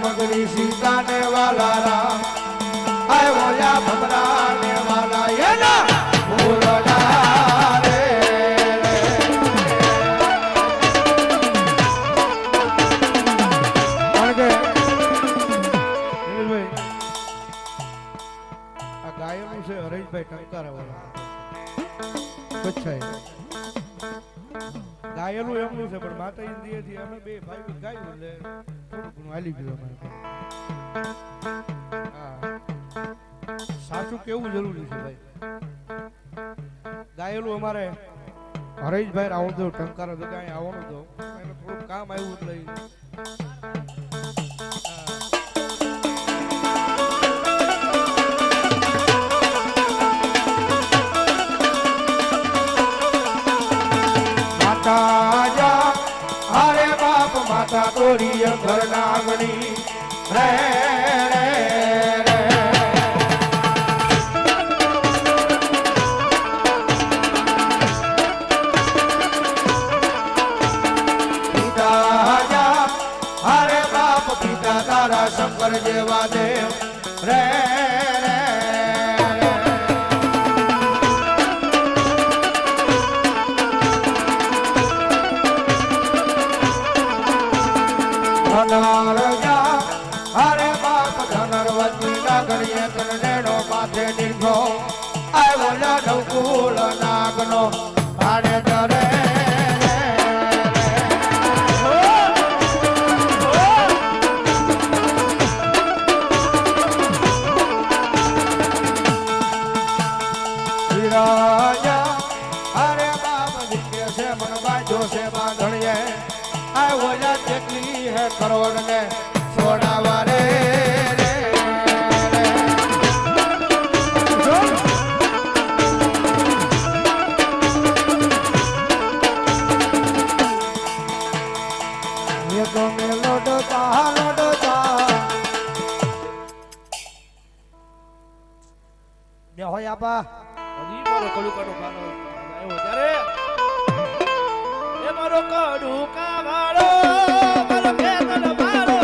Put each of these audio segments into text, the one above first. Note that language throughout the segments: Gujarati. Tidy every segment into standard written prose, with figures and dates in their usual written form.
मगरी सीता ने वाला राम आय बोला भमरा ने वाला ये ना बोलो ना रे गायों से हरेश भाई टंकार वाला कुछ है ગાયેલું એમનું છે પણ માતા ઇન્દ્રિયથી અમે બે ભાઈ ગાયું એટલે થોડું ઘણું હાલી ગયું અમારે હા સાચું કેવું જરૂરી છે ભાઈ ગાયેલું અમારે હરેશભાઈ આવું તો ટંકારો તો કાંઈ આવવાનું તો એને થોડું કામ આવ્યું એટલે अरे बाप माता तोरी घर नागनी रे रे रे पिता जा अरे बाप पिता तारा शंकर जेवा देव रे अरे बाप धनरवती नागरिये कनेडो माथे दीर्घो आय बोला नवकुल नागनो भाड़े दरे अरे बाप दिखे से मन बाजो से बांधड़िए आय बोला चकली है करोड़ ने सोना वाले रे ये तो में लोडता ने होय आपा अभी मारो कड़ू काडो गानो आयो त्यारे ए मारो कड़ू का वालो मारो केतन मारो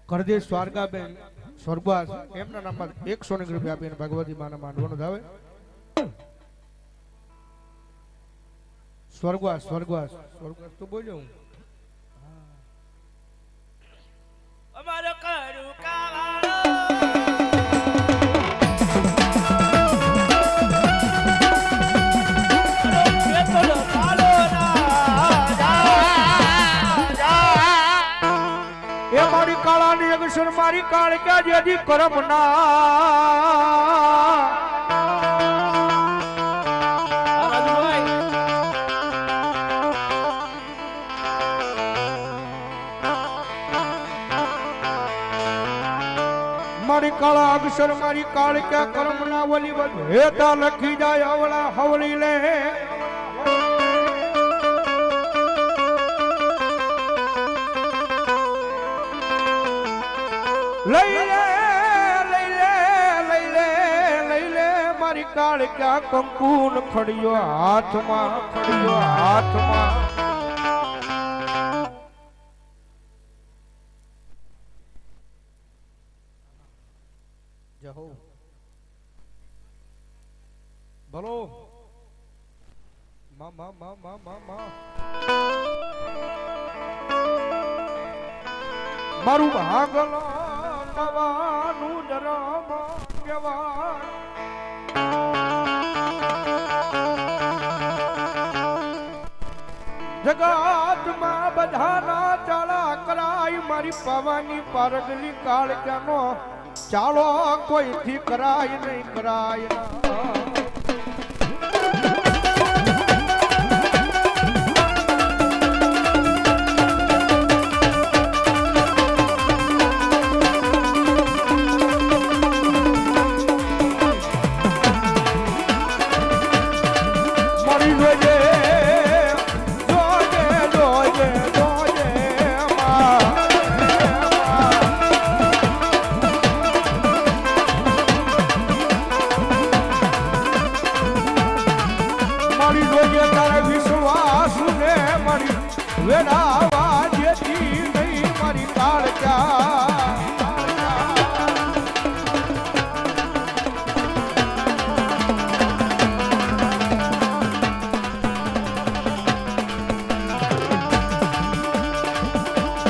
કરદેશ સ્વારગાબેન સ્વર્ગવાસ એમના નામમાં 100 રૂપિયા આપીને ભગવતી માના માંડવાનું ધાવે સ્વર્ગવાસ સ્વર્ગવાસ સ્વર્ગવાસ તો બોલ્યો હું અમારો કરું કાવાળો कालानी अगसर मारी काल क्या यदि करम ना मारी काला अगसर मारी काल क्या करम ना वली बद हेता लखी जाय अवला हवली ले मारी काल क्या कंकून खड़ियो हाथ में जहो बोलो मा मा मा मा मा मा मारू भागलो नवानु जराम केवा जगत में बधाना મારી પાવાની પારગલી કાળજાનો ચાલો કોઈથી કરાય નહીં કરાય વેડાવા જેથી નહીં મારી કાળજા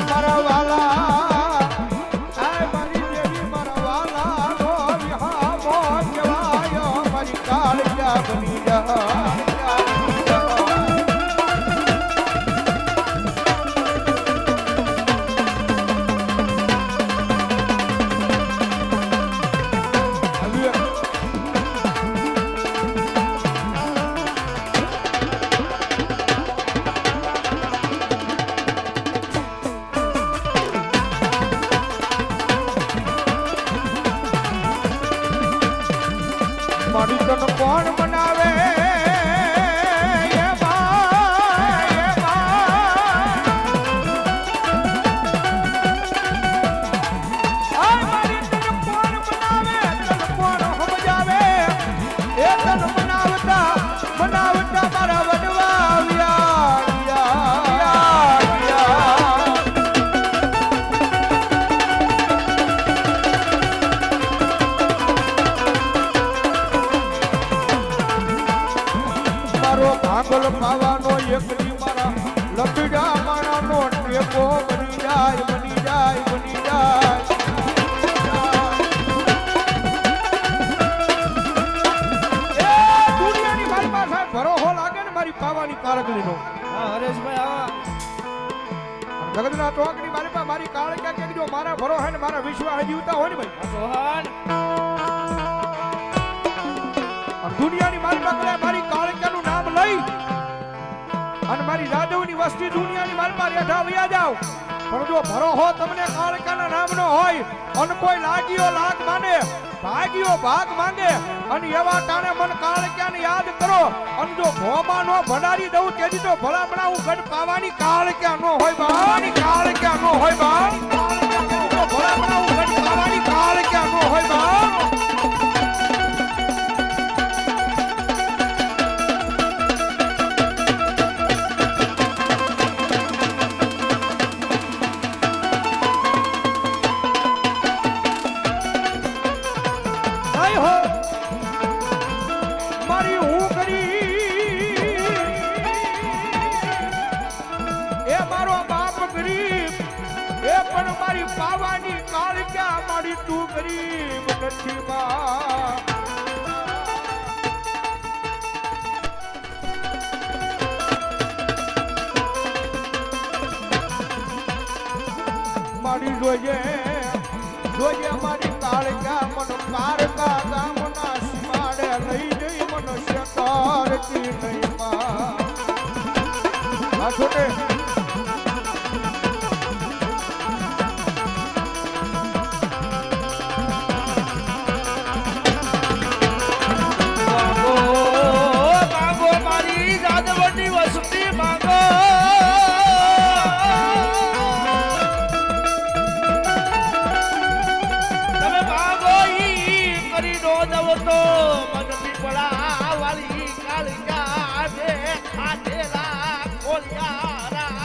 મારા વાલા મારી દેવી મારા વાલા નો વિહામો જવાયો મારી કાળજા બની જા મારી તન કોણ બનાવે બનાવતા મારા વડવા ભાગલ પાવાનો એકલી મારા લપડા મારાનો ટેકો બની જાય બની જાય બની જાય દુનિયાની મારી પાસે ભરોહો લાગે ને મારી પાવાની કારગલીનો હા હરેશભાઈ હા જગતના ટોકની મારી પાસે મારી કાળકા કે જો મારા ભરો હે ને મારા વિશ્વાસ જીવતા હોય ને ભાઈ સોહન દુનિયાની મારી પાસે મારી કાળકાનું નામ લઈ અને મારી જાદવની વસ્તી દુનિયાની મારી પાસે રેઠા વયા જાવ પણ જો ભરોહો તમને કાળકાના નામનો હોય અને કોઈ લાગ્યો લાગ માને ભાગ્યો ભાગ માંગે અને એવા ટાણે મન કાળકાને યાદ કરો અને જો ભોમાનો ભડારી દઉં તેથી તો ભલામણા હું ગઢ પાવાની કાળકા નો હોય બાની કાળકા નો હોય બા ભલામણા હું ગઢ પાવાની કાળકા નો હોય બા મારી પાવાની કાળકા મારી તું ગરીબ નથી માં મારી જોઈએ જોઈએ મારી કાળકા મન કારકા ગામના સીમાડે લઈ જઈ મનુષ્ય કરતી નહીં માં આ છોટે વાળી કાળકા દે ખાધેલા કોલિયારા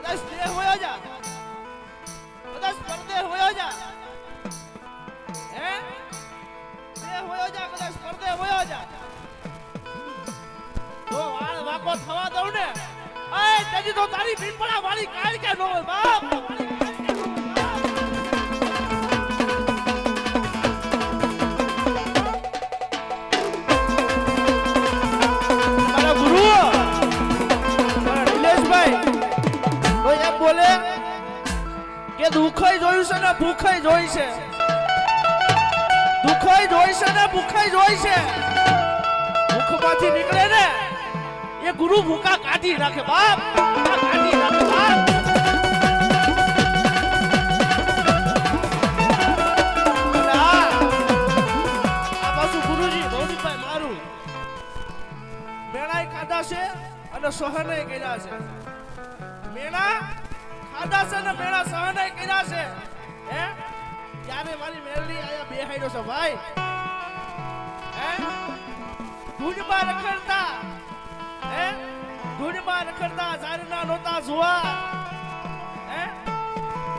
કદાચ દેહ હોયો જા, કદાચ પરદેહ હોયો જા, હે દેહ હોયો જા, કદાચ પરદેહ હોયો જા, તો વાળ વાકો થવા દઉં ને, એ તેથી તો તારી પીપળા વાળી કાળ કે ન હોય બાપ. મારા ગુરુ મારા નિલેશભાઈ તો એમ બોલે કે દુઃખય જોયું છે ને ભૂખય જોઈ છે, દુઃખય જોઈ છે ને ભૂખય જોઈ છે, ભૂખમાંથી નીકળે ને એ ગુરુ ભૂકા કાઢી નાખે બાપ, ભૂકા કાઢી નાખે બાપ. અને આ પાછું ગુરુજી ભૌતિકભાઈ મારું મેણાય ખાધા છે અને સહનય કર્યા છે, મેણા ખાધા છે ને મેણા સહનય કર્યા છે, હે ત્યારે મારી મેરડી આયા બેહાડ્યો છે ભાઈ, હે ધૂળમાં રખડતા, હે ધૂળમાં રખડતા ઝારના નોતા જોવા, હે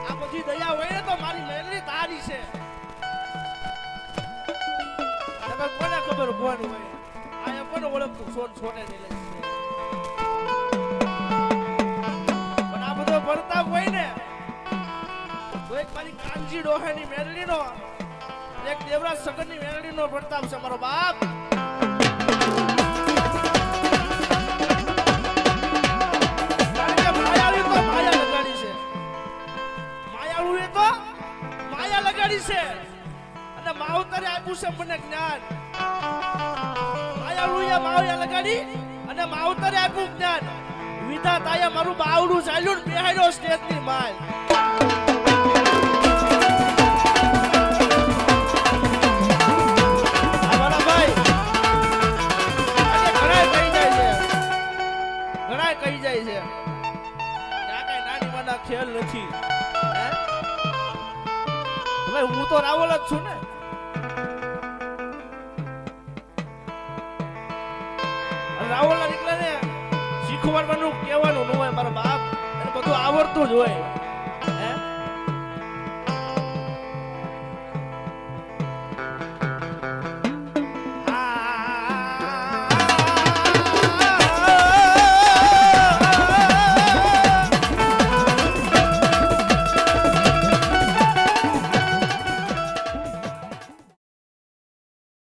આ બધી દયા હોય ને તો મારી મેરડી તારી છે, નકર કોને ખબર કોણ હોય, આ કોને ઓળખતું સોન છોટે ને લે પણ આ બધો ભરતા હોય ને તો એક મારી કાનજી ડોહાની મેરડીનો, એક દેવરાજ સગનની મેરડીનો પ્રતાપ છે મારો બાપ. અને માવતરે આપ્યું છે મને જ્ઞાન, માયાળુએ માયા લગાડી અને માવતરે આપ્યું જ્ઞાન, વિધાતાએ મારું બાવડું ચાલ્યું ને બેહાડ્યો સ્ટેજની માલ. અમારા ભાઈ ઘણા કહી જાય છે, ઘણા કહી જાય છે કે આ કઈ નાની માના ખેલ નથી, ભાઈ હું તો રાવલ જ છું ને, રાવલ નીકળે ને શીખવાડવાનું કહેવાનું ન હોય મારા બાપ, એને બધું આવડતું જ હોય.